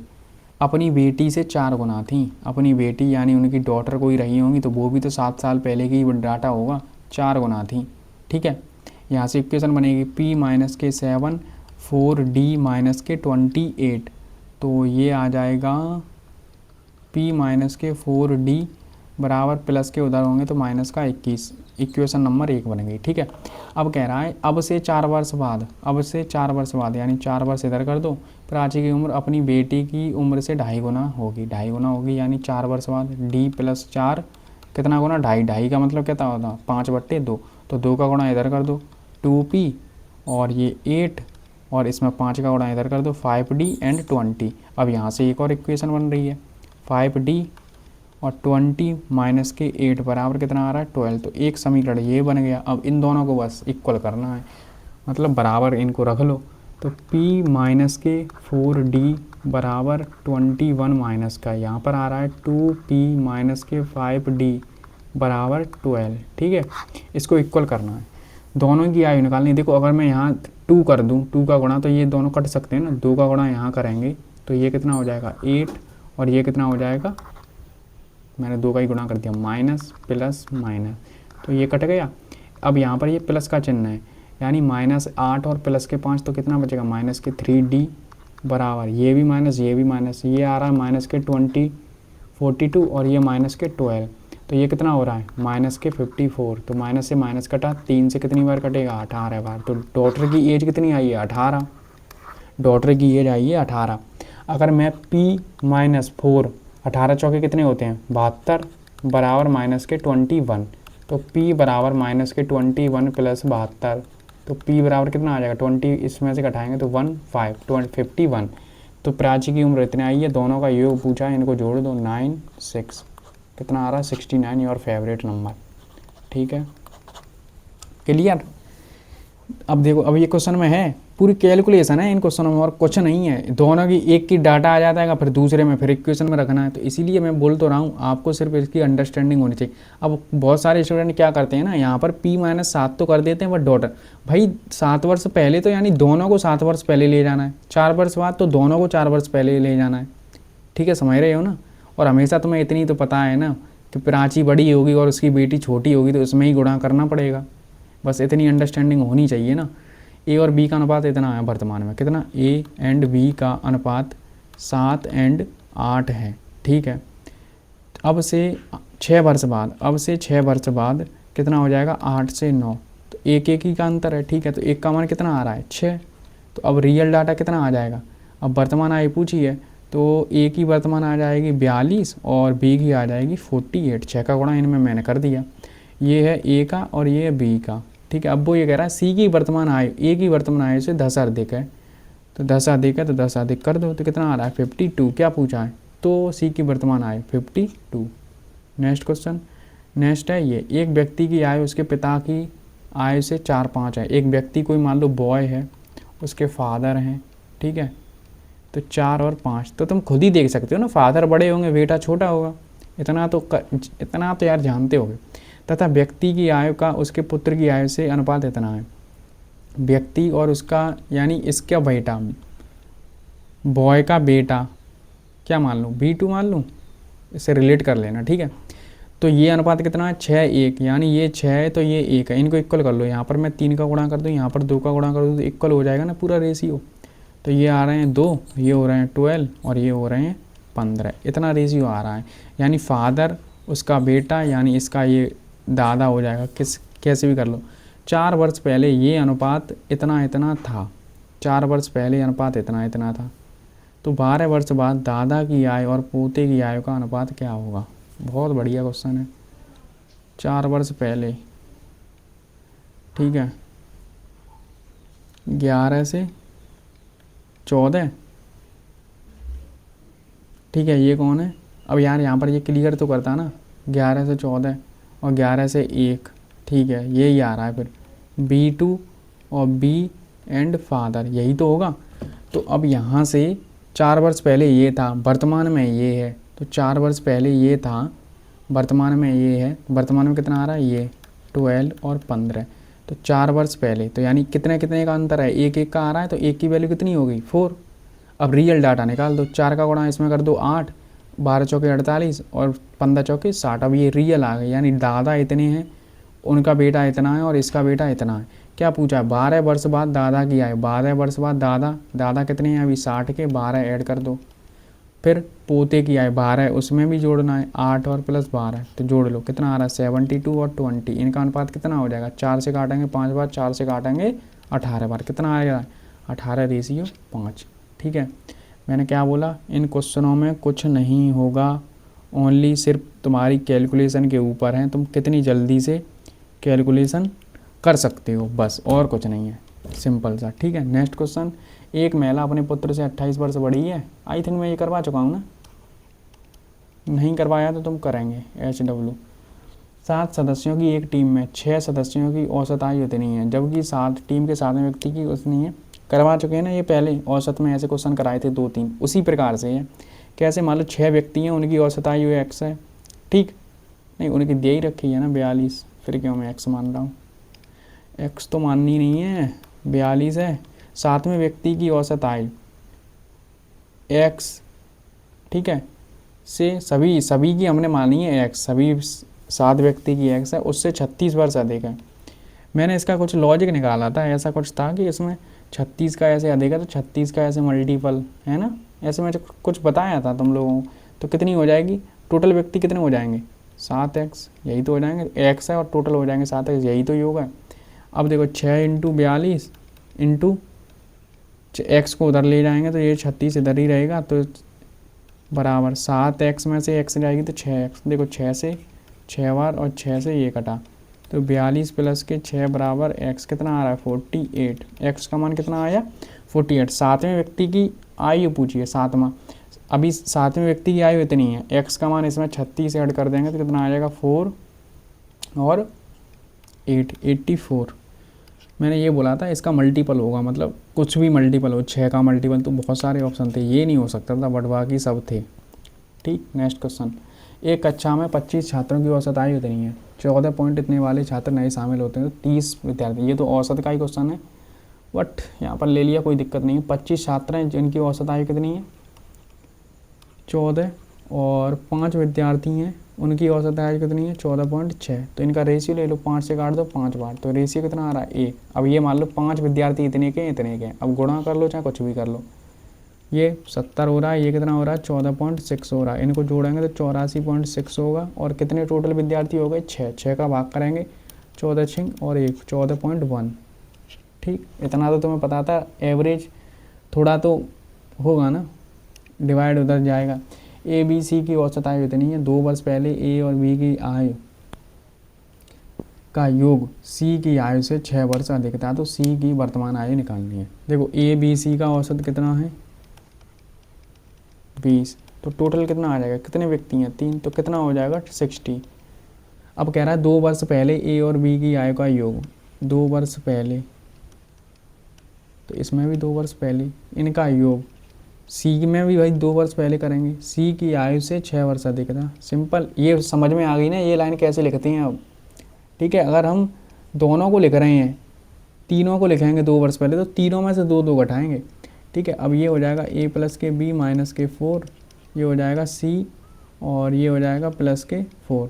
[SPEAKER 1] अपनी बेटी से 4 गुना थी। अपनी बेटी यानी उनकी डॉटर कोई रही होंगी तो वो भी तो 7 साल पहले की डाटा होगा, 4 गुना थी। ठीक है, यहाँ से इक्वेशन बनेगी p माइनस के 7 4d माइनस के 28। तो ये आ जाएगा p माइनस के 4d बराबर प्लस के उधर होंगे तो माइनस का 21। इक्वेशन नंबर 1 बन गई। ठीक है, अब कह रहा है अब से 4 वर्ष बाद, अब से 4 वर्ष बाद यानी 4 वर्ष इधर कर दो, प्राची की उम्र अपनी बेटी की उम्र से 2.5 गुना होगी, 2.5 गुना होगी यानी 4 वर्ष बाद d प्लस 4 कितना गुना 2.5, 2.5 का मतलब कितना होता 5/2, तो 2 का गुणा इधर कर दो 2p और ये 8 और इसमें 5 का गुणा इधर कर दो 5d एंड 20। अब यहाँ से एक और इक्वेशन बन रही है 5d और 20 माइनस के 8 बराबर कितना आ रहा है 12। तो एक समीकरण ये बन गया। अब इन दोनों को बस इक्वल करना है, मतलब बराबर इनको रख लो। तो p माइनस के 4d बराबर 21 माइनस का यहाँ पर आ रहा है 2p माइनस के 5d बराबर 12। ठीक है, इसको इक्वल करना है, दोनों की आयु निकालनी। देखो अगर मैं यहाँ 2 कर दूँ, 2 का गुणा, तो ये दोनों कट सकते हैं ना, 2 का गुणा यहाँ करेंगे तो ये कितना हो जाएगा 8 और ये कितना हो जाएगा, मैंने 2 का ही गुणा कर दिया, माइनस प्लस माइनस, तो ये कट गया। अब यहाँ पर ये प्लस का चिन्ह है यानी -8 और प्लस के 5 तो कितना बचेगा माइनस के 3d बराबर ये भी माइनस ये भी माइनस, ये आ रहा है माइनस के 42 और ये माइनस के 12, तो ये कितना हो रहा है माइनस के 54। तो माइनस से माइनस कटा, 3 से कितनी बार कटेगा 18 बार। तो डॉटर की एज कितनी आई है 18, डॉटर की एज आई है 18। अगर मैं p माइनस 4, 18 चौके कितने होते हैं 72 बराबर माइनस के 21, तो p बराबर माइनस के 21 प्लस 72, तो p बराबर कितना आ जाएगा 20, इसमें से घटाएंगे तो 51। तो प्राची की उम्र इतनी आई है, दोनों का योग पूछा है, इनको जोड़ दो 9 6 कितना आ रहा है 69 योर फेवरेट नंबर। ठीक है, क्लियर। अब देखो अब ये क्वेश्चन में है पूरी कैलकुलेशन है इन क्वेश्चनों में और कुछ नहीं है, दोनों की एक की डाटा आ जाता है फिर दूसरे में फिर इक्वेशन में रखना है। तो इसीलिए मैं बोल तो रहा हूँ आपको सिर्फ इसकी अंडरस्टैंडिंग होनी चाहिए। अब बहुत सारे स्टूडेंट क्या करते हैं ना, यहाँ पर p-7 तो कर देते हैं बट डॉटर भाई 7 वर्ष पहले तो यानी दोनों को 7 वर्ष पहले ले जाना है, 4 वर्ष बाद तो दोनों को 4 वर्ष पहले ले जाना है। ठीक है, समझ रहे हो ना। और हमेशा तुम्हें इतनी तो पता है ना कि प्राची बड़ी होगी और उसकी बेटी छोटी होगी तो उसमें ही गुणा करना पड़ेगा, बस इतनी अंडरस्टैंडिंग होनी चाहिए ना। ए और बी का अनुपात इतना है वर्तमान में, कितना ए एंड बी का अनुपात 7 और 8 है। ठीक है, अब से 6 वर्ष बाद, अब से 6 वर्ष बाद कितना हो जाएगा 8 से 9, तो एक ही का अंतर है। ठीक है, तो एक का मान कितना आ रहा है 6, तो अब रियल डाटा कितना आ जाएगा, अब वर्तमान आयु पूछी है तो ए की वर्तमान आ जाएगी 42 और बी की आ जाएगी 48। 6 का गुणा इनमें मैंने कर दिया, ये है ए का और ये है बी का। ठीक है, अब वो ये कह रहा है सी की वर्तमान आयु ए की वर्तमान आयु से 10 अधिक है, तो 10 अधिक है तो 10 अधिक कर दो, तो कितना आ रहा है 52। क्या पूछा है, तो सी की वर्तमान आयु 52। नेक्स्ट क्वेश्चन, नेक्स्ट है ये, एक व्यक्ति की आयु उसके पिता की आयु से 4-5 है। एक व्यक्ति कोई मान लो बॉय है, उसके फादर हैं, ठीक है, तो 4 और 5, तो तुम खुद ही देख सकते हो ना, फादर बड़े होंगे बेटा छोटा होगा, इतना तो यार जानते होगे। तथा व्यक्ति की आयु का उसके पुत्र की आयु से अनुपात इतना है। व्यक्ति और उसका यानी इसका बेटा, बॉय का बेटा क्या मान लूँ B2 मान लूँ, इससे रिलेट कर लेना। ठीक है, तो ये अनुपात कितना है 6:1, यानी ये 6 है तो ये 1 है, इनको इक्वल कर लो। यहाँ पर मैं 3 का गुणा कर दूँ, यहाँ पर 2 का गुणा कर दूँ तो इक्वल हो जाएगा ना पूरा रेशियो। तो ये आ रहे हैं 2, ये हो रहे हैं 12 और ये हो रहे हैं 15, इतना रेशियो आ रहा है। यानी फादर उसका बेटा यानी इसका ये दादा हो जाएगा, कैसे भी कर लो। 4 वर्ष पहले ये अनुपात इतना इतना था, 4 वर्ष पहले अनुपात इतना इतना था, तो 12 वर्ष बाद दादा की आयु और पोते की आयु का अनुपात क्या होगा। बहुत बढ़िया क्वेश्चन है। 4 वर्ष पहले, ठीक है, 11 से 14, ठीक है, ये कौन है। अब यार यहाँ पर ये क्लियर तो करता ना, 11 से 14 और 11 से 1, ठीक है, यही आ रहा है फिर B2 और B एंड फादर, यही तो होगा। तो अब यहाँ से 4 वर्ष पहले ये था, वर्तमान में ये है, तो 4 वर्ष पहले ये था, वर्तमान में ये है, वर्तमान में कितना आ रहा है ये 12 और 15, तो 4 वर्ष पहले, तो यानी कितने कितने का अंतर है, एक एक का आ रहा है, तो एक की वैल्यू कितनी हो गई 4। अब रियल डाटा निकाल दो, 4 का गुणा इसमें कर दो 8, 12 चौके 48 और 15 चौके 60। अब ये रियल आ गए, यानी दादा इतने हैं, उनका बेटा इतना है और इसका बेटा इतना है। क्या पूछा है, 12 वर्ष बाद दादा की आयु, 12 वर्ष बाद दादा कितने हैं अभी 60 के, 12 ऐड कर दो। फिर पोते की आयु 12, उसमें भी जोड़ना है 8 और प्लस 12, तो जोड़ लो कितना आ रहा है 72 और 20। इनका अनुपात कितना हो जाएगा, 4 से काटेंगे 5 बार, 4 से काटेंगे 18 बार, कितना आएगा 18:5। ठीक है, मैंने क्या बोला, इन क्वेश्चनों में कुछ नहीं होगा, ओनली सिर्फ तुम्हारी कैलकुलेशन के ऊपर है, तुम कितनी जल्दी से कैलकुलेशन कर सकते हो, बस और कुछ नहीं है, सिंपल सा। ठीक है, नेक्स्ट क्वेश्चन, एक महिला अपने पुत्र से 28 वर्ष बड़ी है। आई थिंक मैं ये करवा चुका हूँ ना, नहीं करवाया तो तुम करेंगे। HW 7 सदस्यों की एक टीम में 6 सदस्यों की औसत आयु इतनी है, जबकि 7 टीम के 7वें व्यक्ति की उतनी है। करवा चुके हैं ना ये पहले, औसत में ऐसे क्वेश्चन कराए थे 2-3, उसी प्रकार से है। कैसे, मान लो 6 व्यक्ति हैं, उनकी औसत आयु x है, ठीक, नहीं उनकी दे ही रखी है ना 42, फिर क्यों मैं x मान रहा हूँ, x तो माननी नहीं है, 42 है। 7वें व्यक्ति की औसत आयु x, ठीक है, से सभी की हमने मानी है x, सभी 7 व्यक्ति की x है, उससे 36 वर्ष अधिक है। मैंने इसका कुछ लॉजिक निकाला था, ऐसा कुछ था कि इसमें 36 का ऐसे अधिक है तो 36 का ऐसे मल्टीपल है ना, ऐसे मैं कुछ बताया था तुम लोगों को। तो कितनी हो जाएगी, टोटल व्यक्ति कितने हो जाएंगे 7x, यही तो हो जाएंगे, x है और टोटल हो जाएंगे 7x, यही तो योग है। अब देखो 6 × 42 इंटू x को उधर ले जाएंगे तो ये 36 इधर ही रहेगा, तो बराबर 7x में से x जाएगी तो 6x, देखो 6 से 6 बार और 6 से ये कटा, तो 42 प्लस के 6 बराबर x कितना आ रहा है 48, x का मान कितना आया 48। 7वें व्यक्ति की आयु पूछिए, 7वां, अभी 7वें व्यक्ति की आयु इतनी है, x का मान इसमें 36 ऐड कर देंगे तो कितना आ जाएगा 4 और 8, 84। मैंने ये बोला था इसका मल्टीपल होगा, मतलब कुछ भी मल्टीपल हो, 6 का मल्टीपल, तो बहुत सारे ऑप्शन थे, ये नहीं हो सकता था, बट बाकी सब थे। ठीक, नेक्स्ट क्वेश्चन, एक कक्षा में 25 छात्रों की औसत आयु इतनी है, 14 पॉइंट इतने वाले छात्र नए शामिल होते हैं तो 30 विद्यार्थी, ये तो औसत का ही क्वेश्चन है, बट यहाँ पर ले लिया, कोई दिक्कत नहीं है। 25 छात्र हैं जिनकी औसत आयु कितनी है 14, और 5 विद्यार्थी हैं उनकी औसत आयु कितनी है 14.6, तो इनका रेशियो ले लो, 5 से काट दो 5 बार, तो रेशियो कितना आ रहा है 1। अब ये मान लो 5 विद्यार्थी इतने के अब गुणा कर लो चाहे कुछ भी कर लो, ये 70 हो रहा है, ये कितना हो रहा है 14.6 हो रहा है, इनको जोड़ेंगे तो 84.6 होगा, और कितने टोटल विद्यार्थी हो गए 6 का भाग करेंगे 14 6 और 1 14.1। ठीक, इतना तो तुम्हें पता था, एवरेज थोड़ा तो होगा ना, डिवाइड उधर जाएगा। ABC की औसत आयु इतनी है, 2 वर्ष पहले A और B की आयु का योग C की आयु से 6 वर्ष अधिक था, तो C की वर्तमान आयु निकालनी है। देखो ABC का औसत कितना है 20, तो टोटल कितना आ जाएगा, कितने व्यक्ति हैं 3, तो कितना हो जाएगा 60। अब कह रहा है 2 वर्ष पहले A और B की आयु का योग, 2 वर्ष पहले, तो इसमें भी 2 वर्ष पहले इनका योग, C में भी भाई 2 वर्ष पहले करेंगे, C की आयु से 6 वर्ष अधिक था। सिंपल, ये समझ में आ गई ना ये लाइन कैसे लिखती हैं अब। ठीक है, अगर हम दोनों को लिख रहे हैं, तीनों को लिखेंगे 2 वर्ष पहले, तो तीनों में से 2 घटाएंगे। ठीक है, अब ये हो जाएगा A + के B - के 4, ये हो जाएगा C और ये हो जाएगा + के 4,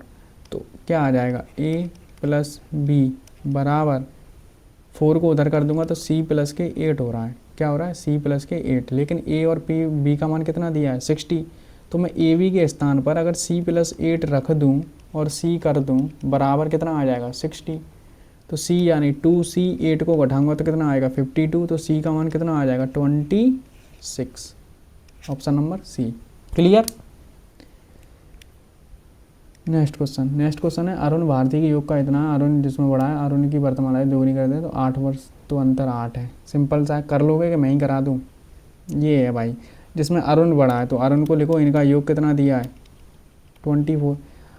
[SPEAKER 1] तो क्या आ जाएगा A + B बराबर 4 को उधर कर दूंगा तो C + के 8 हो रहा है, क्या हो रहा है C + के 8, लेकिन A और B का मान कितना दिया है 60, तो मैं AB के स्थान पर अगर C + 8 रख दूं और C कर दूं बराबर कितना आ जाएगा 60, तो C यानी 2C 8 को घटाऊंगा तो कितना आएगा 52, तो C का मान कितना आ जाएगा 26, option number C। Clear. Next question है, अरुण भारती की योग का इतना, अरुण जिसमें बड़ा है, अरुण की वर्तमान आयु दोगुनी कर दे तो 8 वर्ष, तो अंतर 8 है। सिंपल सा, कर लोगे कि मैं ही करा दूं, ये है भाई, जिसमें अरुण बड़ा है तो अरुण को लिखो, इनका योग कितना दिया है 24।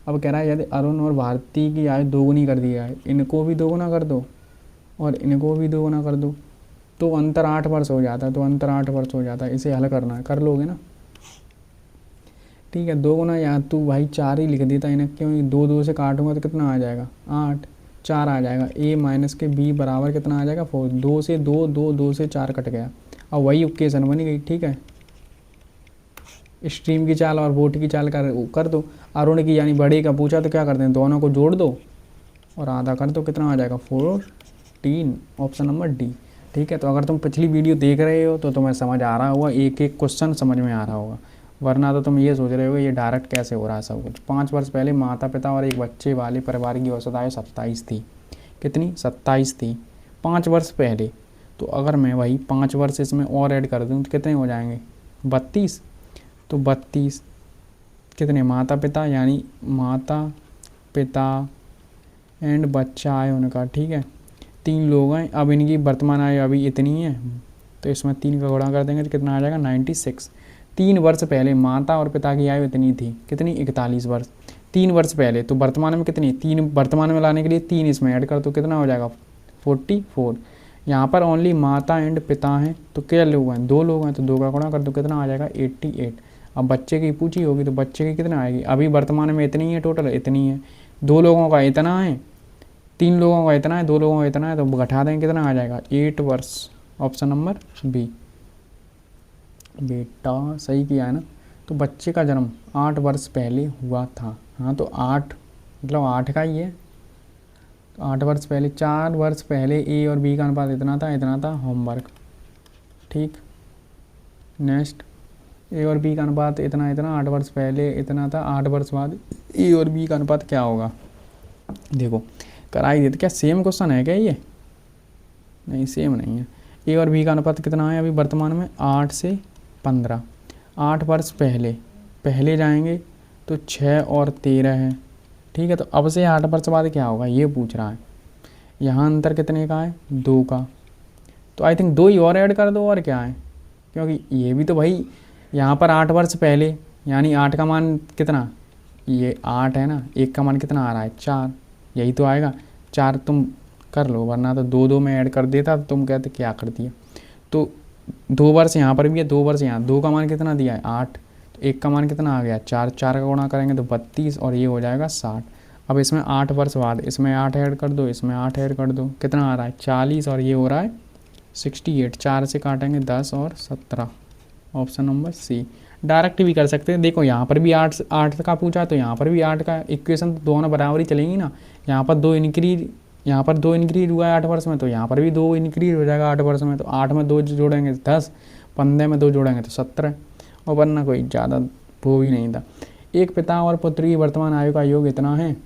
[SPEAKER 1] अब कह रहा है यदि अरुण और भारती की आयु दोगुनी कर दिया है, इनको भी दोगुना कर दो और इनको भी दोगुना कर दो, तो अंतर 8 वर्ष हो जाता है, तो अंतर 8 वर्ष हो जाता है। इसे हल करना है, कर लोगे ना। ठीक है, 2 गुना, या तू भाई 4 ही लिख देता इन्हें, क्यों 2 2 से काटूंगा तो कितना आ जाएगा 8, 4 आ जाएगा। ए माइनस के बी बराबर कितना आ जाएगा 4। 2 से 2, 2, 2 से 4 कट गया। अब वही इक्वेशन बनी गई, ठीक है। स्ट्रीम की चाल और बोट की चाल कर दो। अरुण की यानी बड़े का पूछा तो क्या करते हैं, दोनों को जोड़ दो और आधा कर दो, कितना आ जाएगा 14, ऑप्शन नंबर डी, ठीक है। तो अगर तुम पिछली वीडियो देख रहे हो तो तुम्हें समझ आ रहा होगा, एक एक क्वेश्चन समझ में आ रहा होगा, वरना तो तुम ये सोच रहे हो ये डायरेक्ट कैसे हो रहा है सब कुछ। 5 वर्ष पहले माता पिता और एक बच्चे वाले परिवार की औसत आयु 27 थी। कितनी? 27 थी 5 वर्ष पहले। तो अगर मैं वही 5 वर्ष इसमें और ऐड कर दूँ तो कितने हो जाएंगे? 32। तो 32 कितने? माता पिता यानी माता पिता एंड बच्चा है उनका, ठीक है। 3 लोग हैं। अब इनकी वर्तमान आयु अभी इतनी है, तो इसमें 3 का गुणा कर देंगे तो कितना आ जाएगा 96। 3 वर्ष पहले माता और पिता की आयु इतनी थी, कितनी? 41 वर्ष। 3 वर्ष पहले, तो वर्तमान में कितनी? 3 वर्तमान में लाने के लिए 3 इसमें ऐड कर, तो कितना हो जाएगा 44। यहाँ पर ओनली माता एंड पिता हैं, तो क्या लोग हैं? 2 लोग हैं, तो 2 का गुणा कर दो, कितना आ जाएगा 88। अब बच्चे की पूछी होगी तो बच्चे की कितना आएगी? अभी वर्तमान में इतनी है, टोटल इतनी है। 2 लोगों का इतना है, 3 लोगों का इतना है, 2 लोगों का इतना है, तो घटा देंगे, कितना आ जाएगा 8 वर्ष, ऑप्शन नंबर बी। बेटा सही किया है ना। तो बच्चे का जन्म 8 वर्ष पहले हुआ था। हाँ, तो 8 मतलब 8 का ही है। तो 8 वर्ष पहले, 4 वर्ष पहले ए और बी का अनुपात इतना था होमवर्क, ठीक। नेक्स्ट, ए और बी का अनुपात इतना 8 वर्ष पहले इतना था, 8 वर्ष बाद ए और बी का अनुपात क्या होगा? देखो कराई देते। क्या सेम क्वेश्चन है क्या ये? नहीं, सेम नहीं है। ए और बी का अनुपात कितना है अभी वर्तमान में? 8 से 15। 8 वर्ष पहले जाएंगे तो 6 और 13 है, ठीक है। तो अब से 8 वर्ष बाद क्या होगा ये पूछ रहा है। यहाँ अंतर कितने का है? 2 का। तो आई थिंक 2 ही और ऐड कर दो, और क्या है, क्योंकि ये भी तो भाई यहाँ पर 8 वर्ष पहले यानी 8 का मान कितना? ये 8 है ना, 1 का मान कितना आ रहा है? 4, यही तो आएगा। 4 तुम कर लो, वरना तो 2 में ऐड कर देता तो तुम कहते क्या कर दिया। तो 2 वर्ष यहाँ पर भी है, 2 वर्ष यहाँ। 2 का मान कितना दिया है? 8। तो 1 का मान कितना आ गया? 4। 4 का गुणा करेंगे तो 32 और ये हो जाएगा 60। अब इसमें 8 वर्ष बाद इसमें 8 ऐड कर दो, इसमें 8 ऐड कर दो, कितना आ रहा है? 40 और ये हो रहा है 68। 4 से काटेंगे 10 और 17, ऑप्शन नंबर सी। डायरेक्ट भी कर सकते हैं। देखो यहाँ पर भी 8 का पूछा तो यहाँ पर भी 8 का इक्वेशन तो दोनों बराबर ही चलेंगी ना। यहाँ पर 2 इंक्रीज हुआ है 8 वर्ष में, तो यहाँ पर भी 2 इंक्रीज हो जाएगा 8 वर्ष में। तो 8 में 2 जोड़ेंगे 10, 15 में 2 जोड़ेंगे तो 17, और वरना कोई ज़्यादा वो भी नहीं था। एक पिता और पुत्र की वर्तमान आयु का योग इतना है।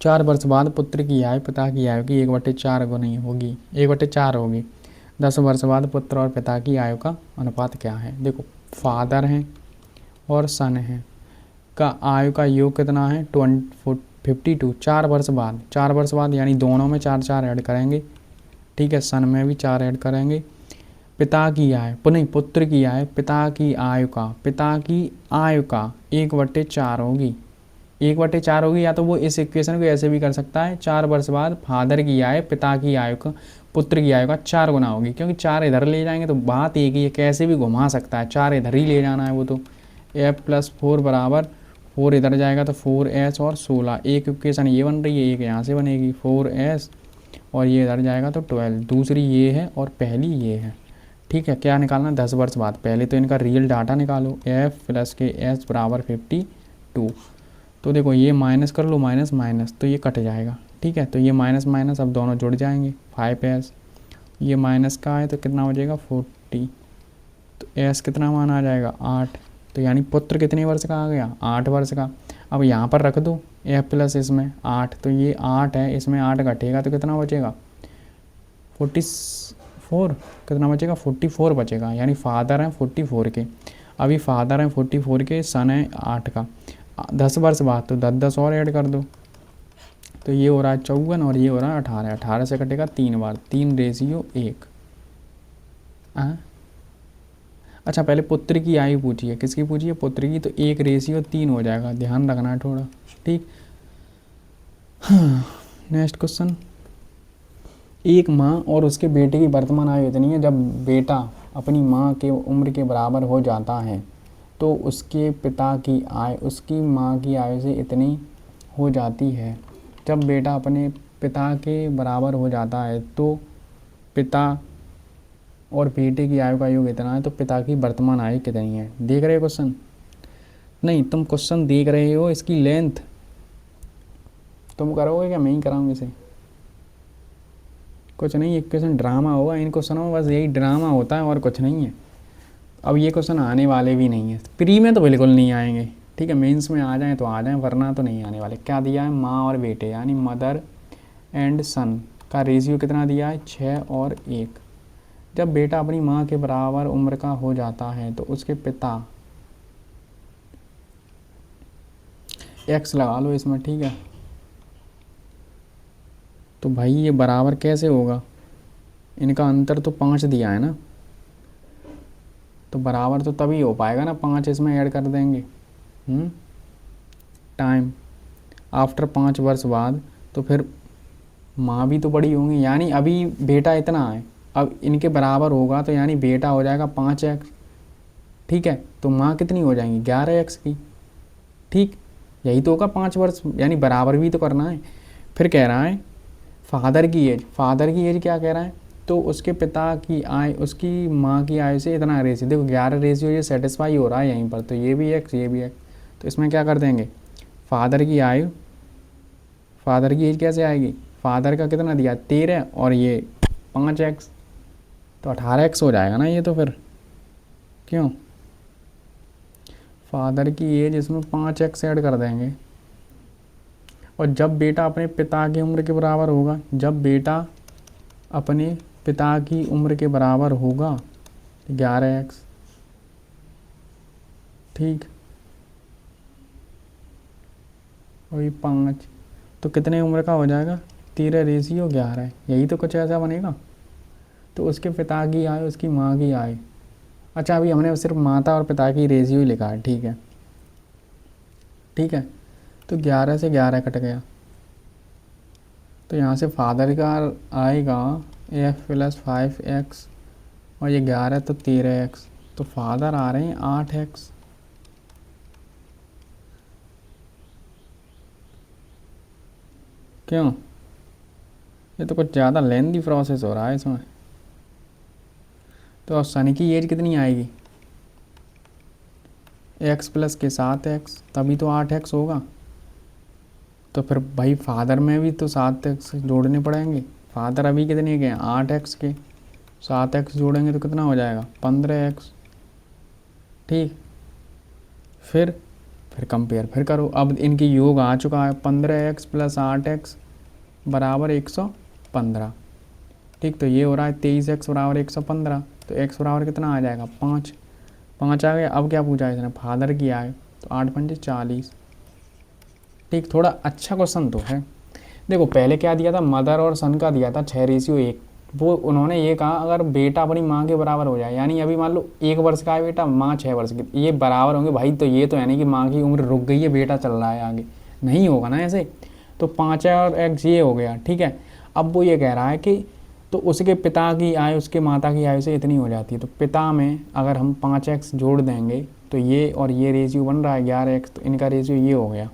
[SPEAKER 1] 4 वर्ष बाद पुत्र की आयु पिता की आयु की 1/4 गुनी होगी, 1/4 होगी। 10 वर्ष बाद पुत्र और पिता की आयु का अनुपात क्या है? देखो फादर हैं और सन हैं का आयु का योग कितना है? 52। 4 वर्ष बाद यानी दोनों में 4 4 ऐड करेंगे, ठीक है। सन में भी 4 ऐड करेंगे। पिता की आयु नहीं, पुत्र की आयु पिता की आयु का 1/4 होगी, 1/4 होगी। या तो वो इस इक्वेशन को ऐसे भी कर सकता है, 4 वर्ष बाद फादर की आयु पिता की आयु का पुत्र की आयु का 4 गुना होगी, क्योंकि 4 इधर ले जाएंगे तो बात एक ही है, कैसे भी घुमा सकता है, 4 इधर ही ले जाना है वो तो। f+4 बराबर 4 इधर जाएगा तो 4s और 16। एक इक्वेशन ये बन रही है, एक यहाँ से बनेगी 4s और ये इधर जाएगा तो 12। दूसरी ये है और पहली ये है, ठीक है। क्या निकालना? 10 वर्ष बाद। पहले तो इनका रियल डाटा निकालो, f+s बराबर 52। तो देखो ये माइनस कर लो, माइनस तो ये कट जाएगा, ठीक है। तो ये माइनस अब दोनों जुड़ जाएंगे, 5s, ये माइनस का है तो कितना बचेगा 40। तो s कितना मान आ जाएगा 8। तो यानी पुत्र कितने वर्ष का आ गया? 8 वर्ष का। अब यहाँ पर रख दो f+ इसमें 8, तो ये 8 है, इसमें 8 घटेगा तो कितना बचेगा 44। कितना बचेगा 44 बचेगा, यानी फादर हैं 44 के। अभी फादर हैं 44 के, सन है 8 का। 10 वर्ष बाद तो 10 और ऐड कर दो, तो ये हो रहा है 54 और ये हो रहा है 18। 18 से कटेगा 3 बार, 3:1। अच्छा पहले पुत्र की आयु पूछी है, किसकी पूछी है? पुत्र की। तो 1:3 हो जाएगा, ध्यान रखना है थोड़ा, ठीक। हाँ, नेक्स्ट क्वेश्चन। एक माँ और उसके बेटे की वर्तमान आयु इतनी है। जब बेटा अपनी माँ के उम्र के बराबर हो जाता है तो उसके पिता की आयु उसकी माँ की आयु से इतनी हो जाती है। जब बेटा अपने पिता के बराबर हो जाता है तो पिता और बेटे की आयु का योग इतना है, तो पिता की वर्तमान आयु कितनी है। देख रहे हो क्वेश्चन? नहीं, तुम क्वेश्चन देख रहे हो, इसकी लेंथ तुम करोगे क्या? मैं ही कराऊंगी इसे? कुछ नहीं, एक क्वेश्चन ड्रामा होगा इन क्वेश्चनों में, बस यही ड्रामा होता है और कुछ नहीं है। अब ये क्वेश्चन आने वाले भी नहीं है, प्री में तो बिल्कुल नहीं आएंगे, ठीक है। मेंस में आ जाएं तो आ जाएं, वरना तो नहीं आने वाले। क्या दिया है? माँ और बेटे यानी मदर एंड सन का रेशियो कितना दिया है? 6 और 1। जब बेटा अपनी माँ के बराबर उम्र का हो जाता है तो उसके पिता, एक्स लगा लो इसमें, ठीक है। तो भाई ये बराबर कैसे होगा? इनका अंतर तो 5 दिया है ना, तो बराबर तो तभी हो पाएगा ना, 5 इसमें ऐड कर देंगे। टाइम आफ्टर 5 वर्ष बाद, तो फिर माँ भी तो बड़ी होंगी, यानी अभी बेटा इतना है, अब इनके बराबर होगा तो यानी बेटा हो जाएगा 5x, ठीक है। तो माँ कितनी हो जाएंगी? 11x की, ठीक। यही तो होगा 5 वर्ष, यानी बराबर भी तो करना है। फिर कह रहा है फादर की एज, फादर की एज क्या कह रहा है? तो उसके पिता की आयु उसकी माँ की आयु से इतना रेशियो, देखो 11 रेशियो ये सेटिस्फाई हो रहा है यहीं पर, तो ये भी x ये भी x, तो इसमें क्या कर देंगे? फादर की आयु, फादर की एज कैसे आएगी? फादर का कितना दिया? 13 और ये 5x, तो 18x हो जाएगा ना ये तो फिर, क्यों? फादर की एज इसमें 5x ऐड कर देंगे। और जब बेटा अपने पिता की उम्र के बराबर होगा, जब बेटा अपने पिता की उम्र के बराबर होगा 11x, ठीक, वही 5, तो कितने उम्र का हो जाएगा? 13 रेशियो 11, यही तो कुछ ऐसा बनेगा। तो उसके पिता की आयु, उसकी माँ की आयु, अच्छा अभी हमने सिर्फ माता और पिता की रेशियो ही लिखा है, ठीक है, ठीक है। तो 11 से 11 कट गया, तो यहाँ से फादर का आएगा f + 5x और ये 11 तो 13x, तो फादर आ रहे हैं 8x। क्यों? ये तो कुछ ज़्यादा लेंथी प्रोसेस हो रहा है इसमें। तो अब सन की एज कितनी आएगी? x प्लस के 7x, तभी तो 8x होगा। तो फिर भाई फादर में भी तो 7x जोड़ने पड़ेंगे। फादर अभी कितने के हैं? 8x के, 7x जोड़ेंगे तो कितना हो जाएगा? 15x, ठीक। फिर कंपेयर फिर करो, अब इनकी योग आ चुका है, 15x + 8x बराबर 115, ठीक। तो ये हो रहा है 23x बराबर 115, तो x बराबर कितना आ जाएगा? 5 आ गया। अब क्या पूछा है इसने? फादर की आयु, तो 8 × 5 = 40, ठीक। थोड़ा अच्छा क्वेश्चन तो है। देखो पहले क्या दिया था? मदर और सन का दिया था 6:1, वो उन्होंने ये कहा अगर बेटा अपनी माँ के बराबर हो जाए, यानी अभी मान लो 1 वर्ष का है बेटा, माँ 6 वर्ष की, ये बराबर होंगे भाई। तो ये तो है नहीं कि माँ की उम्र रुक गई है, बेटा चल रहा है आगे, नहीं होगा ना ऐसे। तो 5 और x ये हो गया, ठीक है। अब वो ये कह रहा है कि तो उसके पिता की आयु उसके माता की आयु से इतनी हो जाती है, तो पिता में अगर हम 5x जोड़ देंगे तो ये और ये रेशियो बन रहा है 11x, तो इनका रेशियो ये हो गया,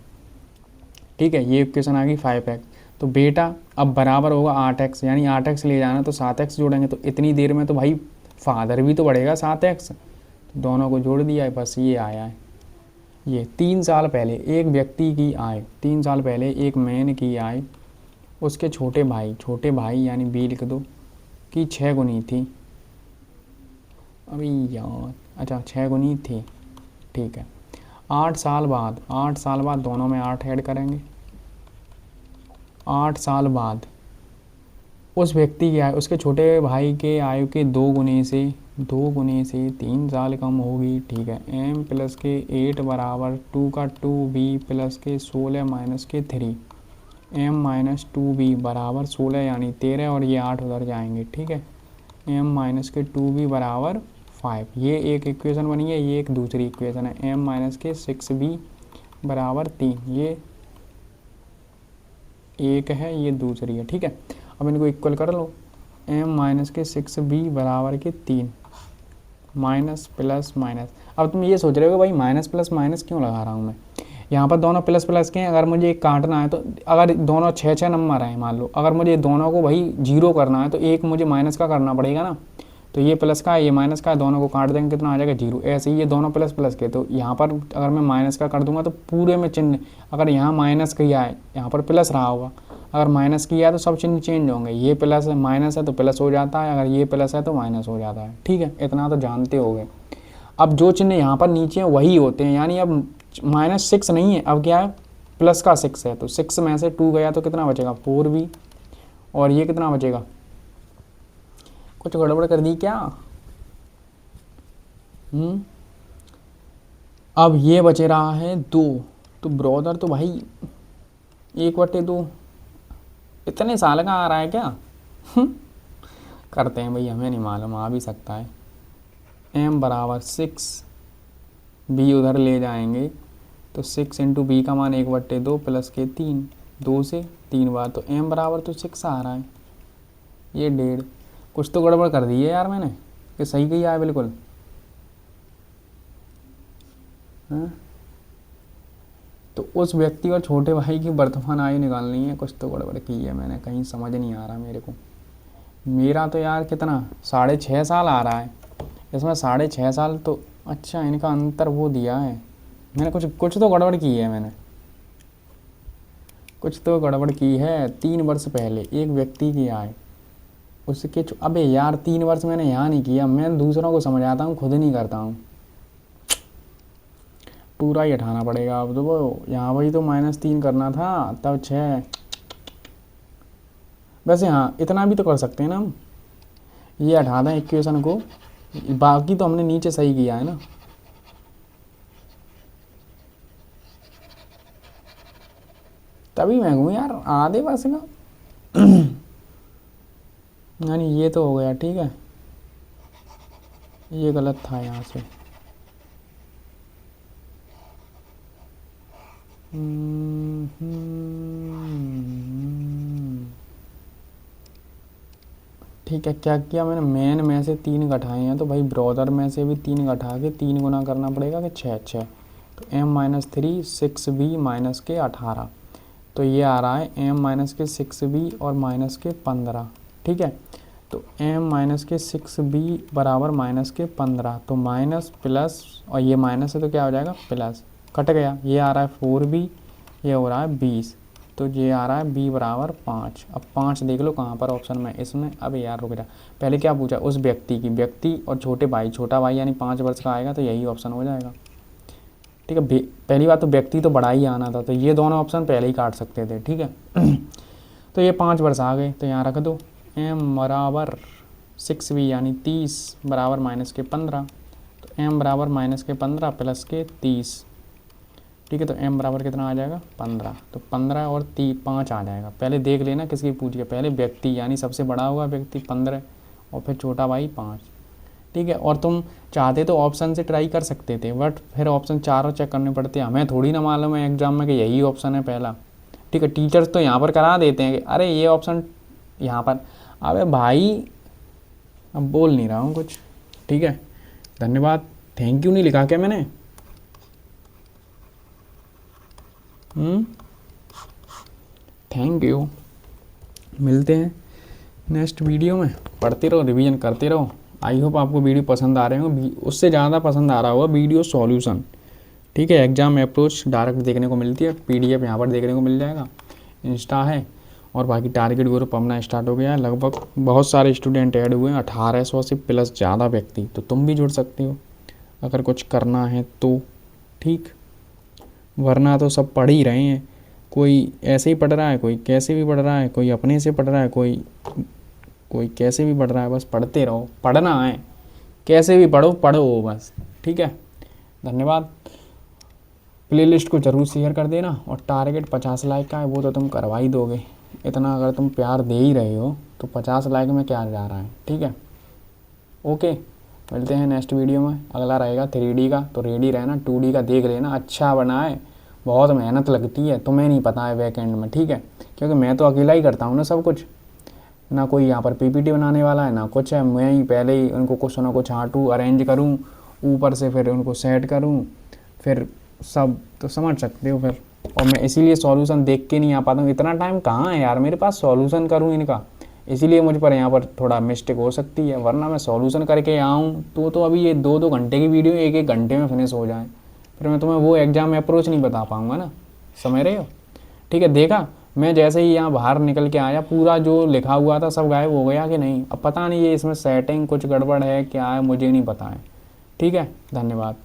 [SPEAKER 1] ठीक है। ये इक्वेशन आ गई 5x। तो बेटा अब बराबर होगा 8x, यानी 8x ले जाना तो 7x जोड़ेंगे, तो इतनी देर में तो भाई फादर भी तो बढ़ेगा 7x, तो दोनों को जोड़ दिया है, बस ये आया है। ये 3 साल पहले एक व्यक्ति की आय, 3 साल पहले एक मैन की आय उसके छोटे भाई यानी बी लिख दो कि 6 गुनी थी। अभी यार अच्छा 6 गुनी थी, ठीक है। 8 साल बाद दोनों में 8 ऐड करेंगे। 8 साल बाद उस व्यक्ति की आयु उसके छोटे भाई के आयु के 2 गुने से 3 साल कम होगी, ठीक है। m + के 8 बराबर 2 का 2b + के 16 - के 3, m - 2b बराबर 16 यानी 13 और ये 8 उधर जाएंगे, ठीक है। m - के 2b बराबर 5, ये एक इक्वेशन बनी है, ये एक दूसरी इक्वेशन है। m - के 6b बराबर 3, ये एक है, ये दूसरी है, ठीक है। अब इनको इक्वल कर लो, m - के 6b बराबर के 3 माइनस प्लस माइनस। अब तुम ये सोच रहे हो भाई माइनस प्लस माइनस क्यों लगा रहा हूँ मैं? यहाँ पर दोनों प्लस प्लस के हैं, अगर मुझे एक काटना है तो अगर दोनों 6 नंबर हैं मान लो, अगर मुझे दोनों को भाई जीरो करना है तो एक मुझे माइनस का करना पड़ेगा ना। तो ये प्लस का है ये माइनस का है, दोनों को काट देंगे कितना आ जाएगा 0। ऐसे ही ये दोनों प्लस प्लस के, तो यहाँ पर अगर मैं माइनस का कर दूंगा तो पूरे में चिन्ह, अगर यहाँ माइनस किया है यहाँ पर प्लस रहा होगा, अगर माइनस किया है तो सब चिन्ह चेंज होंगे। ये प्लस है माइनस है तो प्लस हो जाता है, अगर ये प्लस है तो माइनस हो जाता है। ठीक है, इतना तो जानते होगे। अब जो चिन्ह यहाँ पर नीचे हैं वही होते हैं, यानी अब -6 नहीं है, अब क्या है प्लस का 6 है, तो 6 में से 2 गया तो कितना बचेगा 4b, और ये कितना बचेगा, कुछ गड़बड़ कर दी क्या? अब ये बचे रहा है 2, तो ब्रदर तो भाई 1/2 इतने साल का आ रहा है क्या? करते हैं भाई, हमें नहीं मालूम, आ भी सकता है। m बराबर 6, b उधर ले जाएंगे तो 6 इंटू बी का मान 1/2 प्लस के 3, 2 से 3 बार, तो m बराबर तो 6 आ रहा है। ये 1.5, कुछ तो गड़बड़ कर दी है यार मैंने, कि सही किया है बिल्कुल? हाँ, तो उस व्यक्ति और छोटे भाई की वर्तमान आयु निकालनी है, कुछ तो गड़बड़ की है मैंने, कहीं समझ नहीं आ रहा मेरे को। मेरा तो यार कितना 6.5 साल आ रहा है, इसमें 6.5 साल तो अच्छा इनका अंतर वो दिया है मैंने, कुछ तो गड़बड़ की है मैंने, कुछ तो गड़बड़ की है। 3 वर्ष पहले एक व्यक्ति की आय उसके अबे यार 3 वर्ष मैंने यहाँ नहीं किया, मैं दूसरों को समझाता हूँ खुद नहीं करता हूँ, पूरा ही हटाना पड़ेगा अब तो। वो यहाँ वही तो -3 करना था तब 6, वैसे हाँ इतना भी तो कर सकते हैं ना हम, ये हटा दें इक्वेशन को, बाकी तो हमने नीचे सही किया है ना। तभी मैं हूँ यार आधे वर्ष का। यानी ये तो हो गया, ठीक है, ये गलत था यहाँ से। ठीक है, क्या किया मैंने, मेन में से 3 घटाए हैं तो भाई ब्रदर में से भी 3 घटा के 3 गुना करना पड़ेगा कि 6, तो m-3 6b माइनस के 18, तो ये आ रहा है m-6b और -15। ठीक है, तो m-6b बराबर -15, तो माइनस प्लस और ये माइनस है तो क्या हो जाएगा प्लस, कट गया, ये आ रहा है 4b, ये हो रहा है 20, तो ये आ रहा है b बराबर 5। अब 5 देख लो कहाँ पर ऑप्शन में, इसमें। अब यार रुक जा, पहले क्या पूछा, उस व्यक्ति की, व्यक्ति और छोटे भाई, छोटा भाई यानी 5 वर्ष का आएगा तो यही ऑप्शन हो जाएगा। ठीक है, पहली बात तो व्यक्ति तो बड़ा ही आना था, तो ये दोनों ऑप्शन पहले ही काट सकते थे। ठीक है, तो ये 5 वर्ष आ गए, तो यहाँ रख दो m बराबर 6b यानी 30 बराबर -15, तो m बराबर -15 प्लस के 30। ठीक है, तो m बराबर कितना आ जाएगा 15, तो 15 और 5 आ जाएगा। पहले देख लेना किसकी पूछ के, पहले व्यक्ति यानी सबसे बड़ा होगा व्यक्ति 15 और फिर छोटा भाई 5। ठीक है, और तुम चाहते तो ऑप्शन से ट्राई कर सकते थे, बट फिर ऑप्शन चारों चेक करने पड़ते हैं, हमें थोड़ी ना मालूम है एग्जाम में कि यही ऑप्शन है पहला। ठीक है, टीचर्स तो यहाँ पर करा देते हैं कि अरे ये ऑप्शन यहाँ पर, अबे भाई अब बोल नहीं रहा हूँ कुछ। ठीक है, धन्यवाद, थैंक यू नहीं लिखा क्या मैंने? थैंक यू, मिलते हैं नेक्स्ट वीडियो में, पढ़ते रहो रिवीजन करते रहो। आई होप आपको वीडियो पसंद आ रहे होंगे, उससे ज़्यादा पसंद आ रहा होगा वीडियो सॉल्यूशन। ठीक है, एग्जाम अप्रोच डायरेक्ट देखने को मिलती है, PDF यहाँ पर देखने को मिल जाएगा, इंस्टा है, और बाकी टारगेट ग्रुप अपना स्टार्ट हो गया है। लगभग बहुत सारे स्टूडेंट ऐड हुए हैं, 1800 से प्लस ज़्यादा व्यक्ति, तो तुम भी जुड़ सकते हो अगर कुछ करना है तो। ठीक, वरना तो सब पढ़ ही रहे हैं, कोई ऐसे ही पढ़ रहा है, कोई कैसे भी पढ़ रहा है, कोई अपने से पढ़ रहा है, कोई कैसे भी पढ़ रहा है। बस पढ़ते रहो, पढ़ना है, कैसे भी पढ़ो पढ़ो बस। ठीक है, धन्यवाद। प्लेलिस्ट को ज़रूर शेयर कर देना, और टारगेट 50 लाइक का है, वो तो तुम करवा ही दोगे। इतना अगर तुम प्यार दे ही रहे हो तो 50 लाइक में क्या जा रहा है। ठीक है, ओके, मिलते हैं नेक्स्ट वीडियो में। अगला रहेगा 3D का, तो रेडी रहना। 2D का देख लेना, अच्छा बना है, बहुत मेहनत लगती है, तुम्हें नहीं पता है बैकएंड में। ठीक है, क्योंकि मैं तो अकेला ही करता हूँ ना सब कुछ, ना कोई यहाँ पर PPT बनाने वाला है ना कुछ है, मैं ही पहले ही उनको कुछ ना कुछ छाँटूँ, अरेंज करूँ ऊपर से, फिर उनको सेट करूँ, फिर सब तो समझ सकते हो फिर। और मैं इसीलिए सॉल्यूशन देख के नहीं आ पाता हूँ, इतना टाइम कहाँ है यार मेरे पास सॉल्यूशन करूँ इनका। इसीलिए मुझ पर यहाँ पर थोड़ा मिस्टेक हो सकती है, वरना मैं सॉल्यूशन करके आऊँ तो अभी ये 2-2 घंटे की वीडियो 1-1 घंटे में फिनिश हो जाए। फिर मैं तुम्हें वो एग्ज़ाम अप्रोच नहीं बता पाऊँगा ना, समझ रहे हो। ठीक है, देखा मैं जैसे ही यहाँ बाहर निकल के आया पूरा जो लिखा हुआ था सब गायब हो गया कि नहीं। अब पता नहीं ये इसमें सेटिंग कुछ गड़बड़ है क्या है, मुझे नहीं पता है। ठीक है, धन्यवाद।